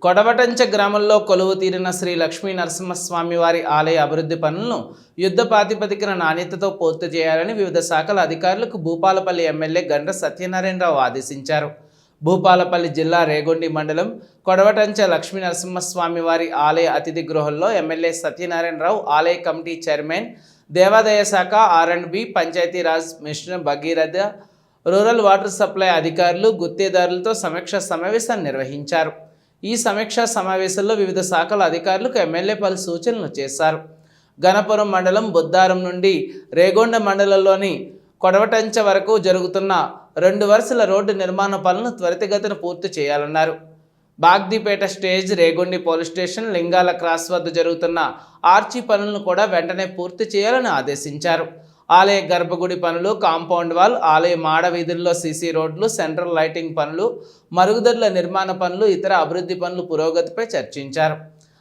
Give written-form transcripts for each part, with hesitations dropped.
కొడవటంచ గ్రామంలో కొలువు తీరిన శ్రీ లక్ష్మీ నరసింహస్వామి వారి ఆలయ అభివృద్ధి పనులను యుద్ధ ప్రాతిపదికన నాణ్యతతో పూర్తి చేయాలని వివిధ శాఖల అధికారులకు భూపాలపల్లి ఎమ్మెల్యే గండ్ర సత్యనారాయణరావు ఆదేశించారు. భూపాలపల్లి జిల్లా రేగొండి మండలం కొడవటంచ లక్ష్మీ నరసింహస్వామి వారి ఆలయ అతిథి గృహంలో ఎమ్మెల్యే సత్యనారాయణరావు, ఆలయ కమిటీ చైర్మన్, దేవాదాయ శాఖ, R and B, Panchayati Raj mission Bhagiratha, rural water supply అధికారులు, గుత్తేదారులతో సమీక్షా సమావేశాన్ని నిర్వహించారు. ఈ సమీక్షా సమావేశంలో వివిధ శాఖల అధికారులకు ఎమ్మెల్యే పలు సూచనలు చేశారు. గణపురం మండలం బుద్దారం నుండి రేగొండ మండలంలోని కొడవటంచ వరకు జరుగుతున్న 2 వరుసల రోడ్డు నిర్మాణ పనులను త్వరితగతిన పూర్తి చేయాలన్నారు. బాగ్దీపేట స్టేజ్, రేగొండి పోలీస్ స్టేషన్, లింగాల క్రాస్ వద్ద జరుగుతున్న ఆర్చి పనులను కూడా వెంటనే పూర్తి చేయాలని ఆదేశించారు. ఆలయ గర్భగుడి పనులు, కాంపౌండ్ వాల్, ఆలయ మాడ వీధుల్లో సీసీ రోడ్లు, సెంట్రల్ లైటింగ్ పనులు, మరుగుదొడ్ల నిర్మాణ పనులు, ఇతర అభివృద్ధి పనులు పురోగతిపై చర్చించారు.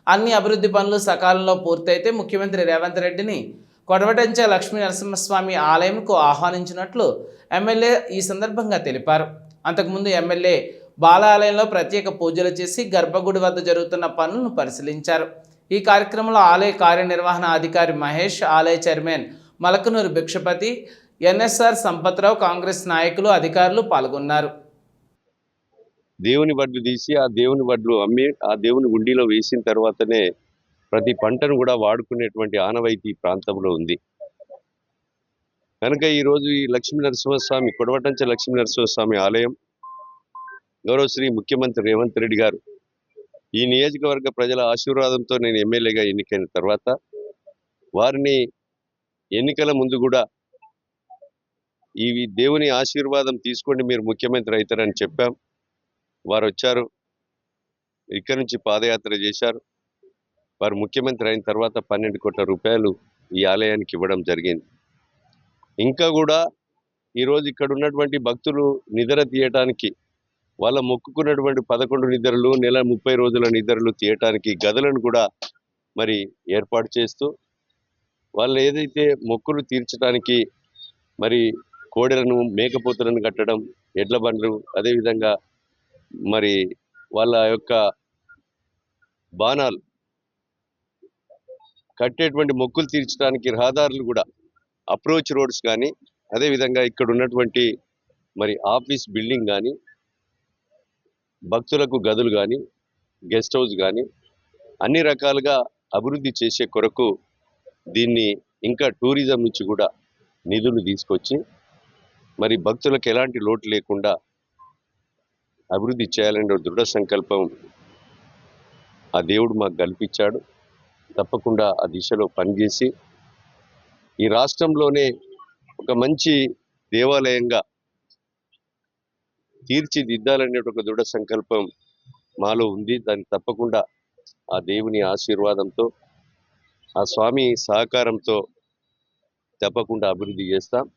అన్ని అభివృద్ధి పనులు సకాలంలో పూర్తయితే ముఖ్యమంత్రి రేవంత్ రెడ్డిని కొడవటంచ లక్ష్మీ నరసింహస్వామి ఆలయంకు ఆహ్వానించినట్లు ఎమ్మెల్యే ఈ సందర్భంగా తెలిపారు. అంతకుముందు ఎమ్మెల్యే బాలాలయంలో ప్రత్యేక పూజలు చేసి గర్భగుడి వద్ద జరుగుతున్న పనులను పరిశీలించారు. ఈ కార్యక్రమంలో ఆలయ కార్యనిర్వహణ అధికారి మహేష్, ఆలయ చైర్మన్ మలకనూరు భిక్షపతి, ఎన్ఎస్ఆర్ సంపత్రావు, కాంగ్రెస్ నాయకులు, అధికారులు పాల్గొన్నారు. దేవుని వడ్లు తీసి ఆ దేవుని వడ్లు అమ్మి ఆ దేవుని ఉండిలో వేసిన తర్వాతనే ప్రతి పంటను కూడా వాడుకునేటువంటి ఆనవాయితీ ప్రాంతంలో ఉంది. కనుక ఈరోజు ఈ లక్ష్మీ నరసింహస్వామి, కొడవటంచ లక్ష్మీ నరసింహస్వామి ఆలయం గౌరవ శ్రీ ముఖ్యమంత్రి రేవంత్ రెడ్డి గారు ఈ నియోజకవర్గ ప్రజల ఆశీర్వాదంతో నేను ఎమ్మెల్యేగా ఎన్నికైన తర్వాత వారిని ఎన్నికల ముందు కూడా ఈ దేవుని ఆశీర్వాదం తీసుకోండి, మీరు ముఖ్యమంత్రి అవుతారని చెప్పాం. వారు వచ్చారు, ఇక్కడి నుంచి పాదయాత్ర చేశారు. వారు ముఖ్యమంత్రి అయిన తర్వాత 12 కోట్ల రూపాయలు ఈ ఆలయానికి ఇవ్వడం జరిగింది. ఇంకా కూడా ఈరోజు ఇక్కడ ఉన్నటువంటి భక్తులు నిద్ర తీయటానికి, వాళ్ళ మొక్కుకున్నటువంటి 11 నిద్రలు, నెల 30 రోజుల నిద్రలు తీయటానికి గదులను కూడా మరి ఏర్పాటు చేస్తూ, వాళ్ళు ఏదైతే మొక్కులు తీర్చడానికి మరి కోడెలను, మేకపోతులను కట్టడం, ఎడ్ల బండ్లు, అదేవిధంగా మరి వాళ్ళ యొక్క బాణాలు కట్టేటువంటి మొక్కులు తీర్చడానికి రహదారులు కూడా, అప్రోచ్ రోడ్స్ కానీ, అదేవిధంగా ఇక్కడ ఉన్నటువంటి మరి ఆఫీస్ బిల్డింగ్ కానీ, భక్తులకు గదులు కానీ, గెస్ట్ హౌస్ కానీ అన్ని రకాలుగా అభివృద్ధి చేసే కొరకు దీన్ని ఇంకా టూరిజం నుంచి కూడా నిధులు తీసుకొచ్చి మరి భక్తులకు ఎలాంటి లోటు లేకుండా అభివృద్ధి చేయాలనే దృఢ సంకల్పం ఆ దేవుడు మాకు కల్పించాడు. తప్పకుండా ఆ దిశలో పనిచేసి ఈ రాష్ట్రంలోనే ఒక మంచి దేవాలయంగా తీర్చిదిద్దాలనే ఒక దృఢ సంకల్పం మాలో ఉంది. దాన్ని తప్పకుండా ఆ దేవుని ఆశీర్వాదంతో, ఆ స్వామి సహకారంతో తప్పకుండా అభివృద్ధి చేస్తాం.